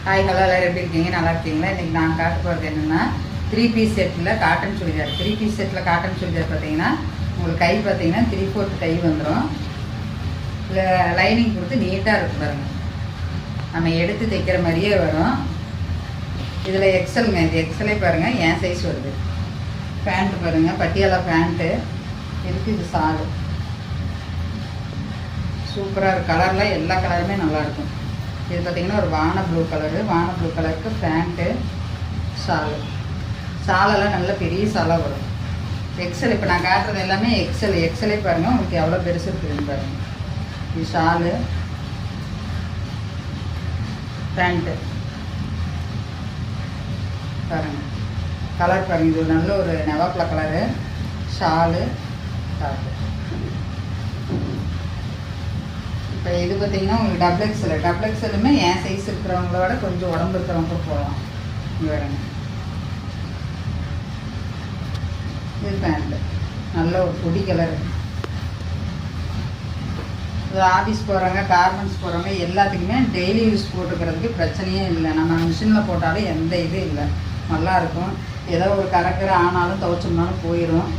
Hi hello எல்லோரும் எப்படி இருக்கீங்க? நல்லா இருக்கீங்களா? இன்றைக்கி நான் காட்ட போகிறது என்னென்னா 3 பீஸ் செட்டில் காட்டன் சுடிதார். 3 பீஸ் செட்டில் காட்டன் சுடிதார் பார்த்தீங்கன்னா உங்களுக்கு கை பார்த்தீங்கன்னா 3/4 கை வந்துடும். இல்லை லைனிங் கொடுத்து நீட்டாக இருக்கும் பாருங்கள். நம்ம எடுத்து தைக்கிற மாதிரியே வரும். இதில் எக்ஸலுங்க, இது எக்ஸலே பாருங்கள் என் சைஸ் வருது. பேண்ட்டு பாருங்கள், பட்டியாலா பேண்ட்டு. இதுக்கு இது சாலு சூப்பராக இருக்குது. கலரில் எல்லா கலருமே நல்லாயிருக்கும். இது பார்த்திங்கன்னா ஒரு வான ப்ளூ கலருக்கு பேண்ட்டு சாலெல்லாம் நல்ல பெரிய சாலாக வரும். எக்ஸல் இப்போ நான் காட்டுறது எல்லாமே எக்ஸலே பாருங்கள் உங்களுக்கு எவ்வளோ பெருசு இருக்குதுன்னு பாருங்கள். இது ஷாலு பேண்ட்டு பாருங்கள். கலர் பாருங்கள், இது நல்ல ஒரு நவாப்பழ கலரு. ஷாலு டாப்பு. இப்போ இது பார்த்திங்கன்னா உங்களுக்கு டபுள் எக்ஸலுமே என் சைஸ் இருக்கிறவங்களோட கொஞ்சம் உடம்பு இருக்கிறவங்க போகலாம். இங்கே வரேங்க, இது பேண்ட்டு நல்ல ஒரு பொடி கலரு. இது ஆஃபீஸ் போகிறவங்க, கார்மெண்ட்ஸ் போகிறவங்க எல்லாத்துக்குமே டெய்லி யூஸ் போட்டுக்கிறதுக்கு பிரச்சனையே இல்லை. நம்ம மிஷினில் போட்டாலும் எந்த இது இல்லை, நல்லாயிருக்கும். ஏதோ ஒரு கலக்கிற ஆனாலும் துவைச்சோம்னாலும் போயிடும்.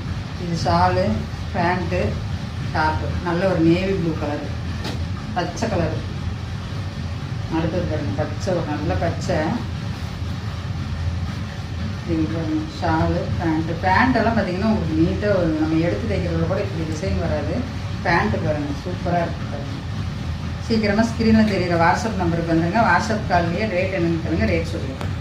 இது ஷாலு பேண்ட்டு டாப்பு நல்ல ஒரு நேவி ப்ளூ கலரு, பச்சை கலரு. அடுத்தது பாருங்கள் பச்சை, ஒரு நல்ல பச்சை. இது பாருங்கள் ஷாலு பேண்ட்டெல்லாம் பார்த்திங்கன்னா உங்களுக்கு நீட்டாக ஒரு நம்ம எடுத்து தைக்கிறதுல கூட இப்படி டிசைன் வராது. பேண்ட்டு பாருங்கள் சூப்பராக இருக்குது பாருங்கள். சீக்கிரமாக ஸ்க்ரீனில் தெரிகிற வாட்ஸ்அப் நம்பருக்கு வந்துடுங்க. வாட்ஸ்அப் கால்லையே ரேட் என்னன்னு கேளுங்க, ரேட் சொல்லுங்கள்.